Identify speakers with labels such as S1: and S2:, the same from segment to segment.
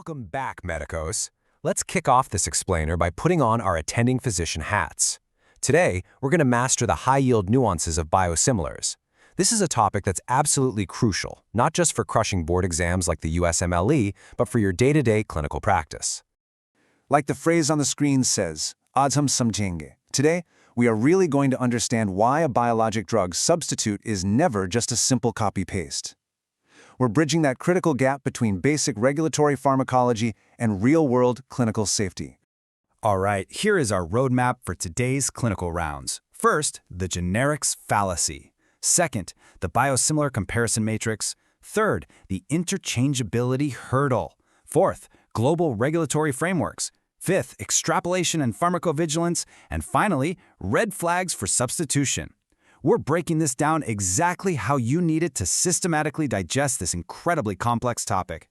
S1: Welcome back, medicos. Let's kick off this explainer by putting on our attending physician hats. Today, we're going to master the high-yield nuances of biosimilars. This is a topic that's absolutely crucial, not just for crushing board exams like the USMLE, but for your day-to-day clinical practice.
S2: Like the phrase on the screen says, "Aaj hum samjhenge." Today, we are really going to understand why a biologic drug substitute is never just a simple copy-paste. We're bridging that critical gap between basic regulatory pharmacology and real-world clinical safety.
S3: All right, here is our roadmap for today's clinical rounds. First, the generics fallacy. Second, the biosimilar comparison matrix. Third, the interchangeability hurdle. Fourth, global regulatory frameworks. Fifth, extrapolation and pharmacovigilance. And finally, red flags for substitution. We're breaking this down exactly how you need it to systematically digest this incredibly complex topic.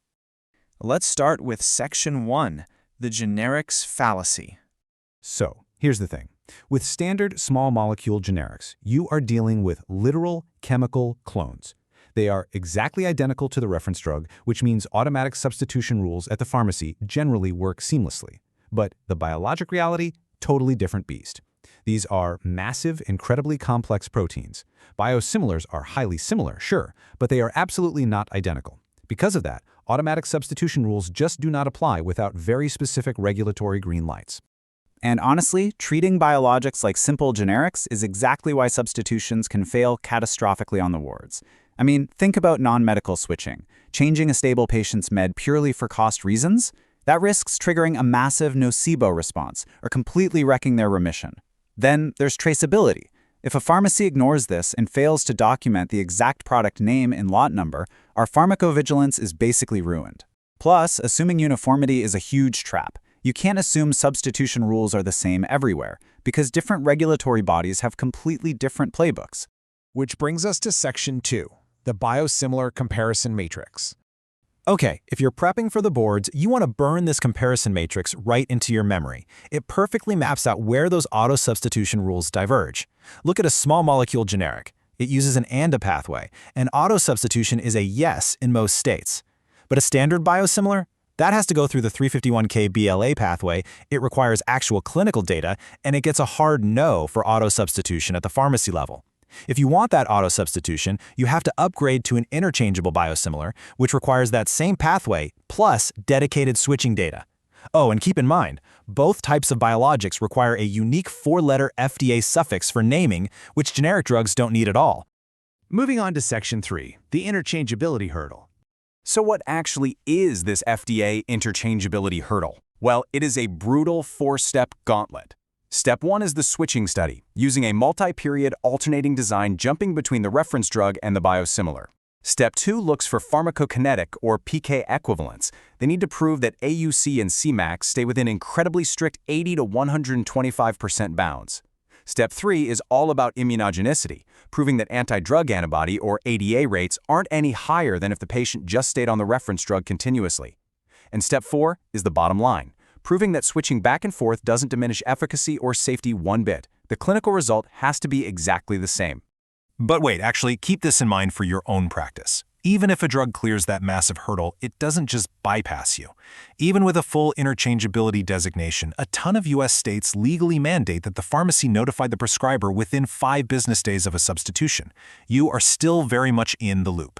S4: Let's start with Section 1, the generics fallacy.
S5: So, here's the thing. With standard small molecule generics, you are dealing with literal chemical clones. They are exactly identical to the reference drug, which means automatic substitution rules at the pharmacy generally work seamlessly. But the biologic reality, totally different beast. These are massive, incredibly complex proteins. Biosimilars are highly similar, sure, but they are absolutely not identical. Because of that, automatic substitution rules just do not apply without very specific regulatory green lights.
S6: And honestly, treating biologics like simple generics is exactly why substitutions can fail catastrophically on the wards. I mean, think about non-medical switching. Changing a stable patient's med purely for cost reasons? That risks triggering a massive nocebo response or completely wrecking their remission. Then there's traceability. If a pharmacy ignores this and fails to document the exact product name and lot number, our pharmacovigilance is basically ruined. Plus, assuming uniformity is a huge trap. You can't assume substitution rules are the same everywhere, because different regulatory bodies have completely different playbooks.
S1: Which brings us to Section 2, the biosimilar comparison matrix. Okay, if you're prepping for the boards, you want to burn this comparison matrix right into your memory. It perfectly maps out where those auto-substitution rules diverge. Look at a small molecule generic. It uses an ANDA pathway, and auto-substitution is a yes in most states. But a standard biosimilar? That has to go through the 351K BLA pathway, it requires actual clinical data, and it gets a hard no for auto-substitution at the pharmacy level. If you want that auto-substitution, you have to upgrade to an interchangeable biosimilar, which requires that same pathway plus dedicated switching data. Oh, and keep in mind, both types of biologics require a unique 4-letter FDA suffix for naming, which generic drugs don't need at all.
S3: Moving on to Section 3, the interchangeability hurdle.
S7: So what actually is this FDA interchangeability hurdle? Well, it is a brutal 4-step gauntlet. Step 1 is the switching study, using a multi-period alternating design jumping between the reference drug and the biosimilar. Step 2 looks for pharmacokinetic or PK equivalence. They need to prove that AUC and Cmax stay within incredibly strict 80 to 125% bounds. Step 3 is all about immunogenicity, proving that anti-drug antibody or ADA rates aren't any higher than if the patient just stayed on the reference drug continuously. And Step 4 is the bottom line, proving that switching back and forth doesn't diminish efficacy or safety one bit. The clinical result has to be exactly the same.
S1: But wait, actually, keep this in mind for your own practice. Even if a drug clears that massive hurdle, it doesn't just bypass you. Even with a full interchangeability designation, a ton of U.S. states legally mandate that the pharmacy notify the prescriber within 5 business days of a substitution. You are still very much in the loop.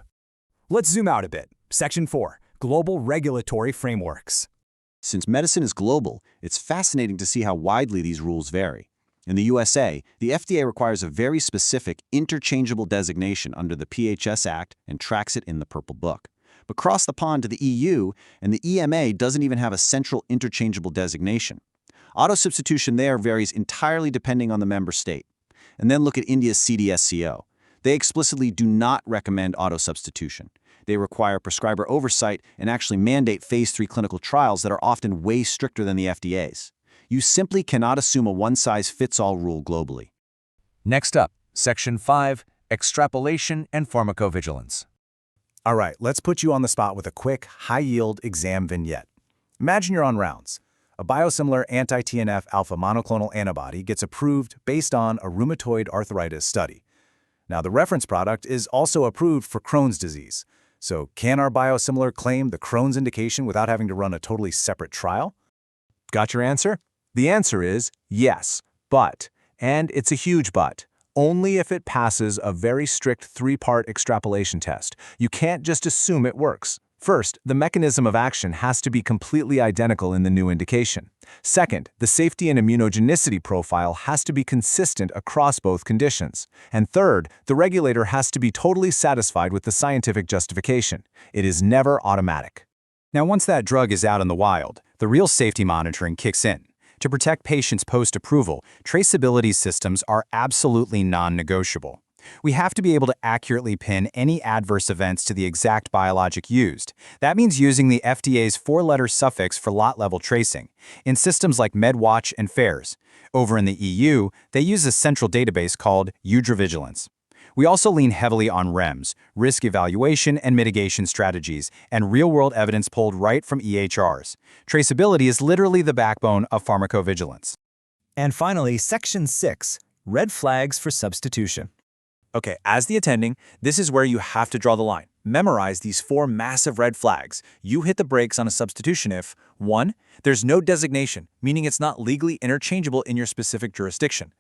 S3: Let's zoom out a bit. Section 4, global regulatory frameworks.
S8: Since medicine is global, it's fascinating to see how widely these rules vary. In the USA, the FDA requires a very specific interchangeable designation under the PHS Act and tracks it in the Purple Book. But cross the pond to the EU, and the EMA doesn't even have a central interchangeable designation. Auto-substitution there varies entirely depending on the member state. And then look at India's CDSCO. They explicitly do not recommend auto-substitution. They require prescriber oversight and actually mandate Phase 3 clinical trials that are often way stricter than the FDA's. You simply cannot assume a one-size-fits-all rule globally.
S7: Next up, Section 5, extrapolation and pharmacovigilance.
S2: All right, let's put you on the spot with a quick, high-yield exam vignette. Imagine you're on rounds. A biosimilar anti-TNF alpha monoclonal antibody gets approved based on a rheumatoid arthritis study. Now, the reference product is also approved for Crohn's disease. So can our biosimilar claim the Crohn's indication without having to run a totally separate trial? Got your answer? The answer is yes, but, and it's a huge but, only if it passes a very strict three-part extrapolation test. You can't just assume it works. First, the mechanism of action has to be completely identical in the new indication. Second, the safety and immunogenicity profile has to be consistent across both conditions. And third, the regulator has to be totally satisfied with the scientific justification. It is never automatic.
S3: Now, once that drug is out in the wild, the real safety monitoring kicks in. To protect patients post-approval, traceability systems are absolutely non-negotiable. We have to be able to accurately pin any adverse events to the exact biologic used. That means using the FDA's four-letter suffix for lot-level tracing, in systems like MedWatch and FAERS. Over in the EU, they use a central database called EudraVigilance. We also lean heavily on REMS, risk evaluation and mitigation strategies, and real-world evidence pulled right from EHRs. Traceability is literally the backbone of pharmacovigilance.
S1: And finally, Section 6, Red Flags for Substitution. Okay, as the attending, this is where you have to draw the line. Memorize these 4 massive red flags. You hit the brakes on a substitution if 1. There's no designation, meaning it's not legally interchangeable in your specific jurisdiction.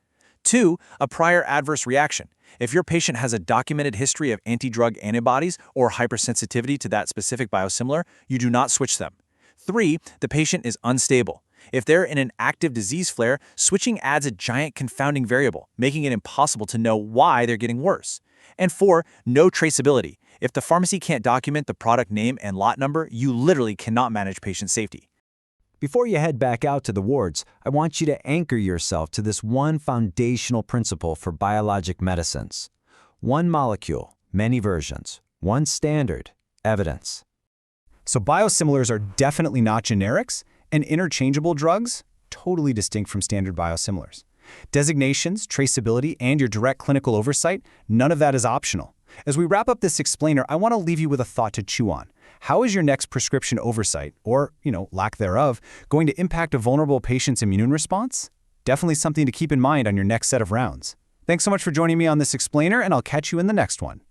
S1: 2. A prior adverse reaction. If your patient has a documented history of anti-drug antibodies or hypersensitivity to that specific biosimilar, you do not switch them. 3. The patient is unstable. If they're in an active disease flare, switching adds a giant confounding variable, making it impossible to know why they're getting worse. And 4, no traceability. If the pharmacy can't document the product name and lot number, you literally cannot manage patient safety.
S3: Before you head back out to the wards, I want you to anchor yourself to this one foundational principle for biologic medicines. One molecule, many versions. One standard, evidence.
S1: So biosimilars are definitely not generics, and interchangeable drugs, totally distinct from standard biosimilars. Designations, traceability, and your direct clinical oversight, none of that is optional. As we wrap up this explainer, I want to leave you with a thought to chew on. How is your next prescription oversight, or, lack thereof, going to impact a vulnerable patient's immune response? Definitely something to keep in mind on your next set of rounds. Thanks so much for joining me on this explainer, and I'll catch you in the next one.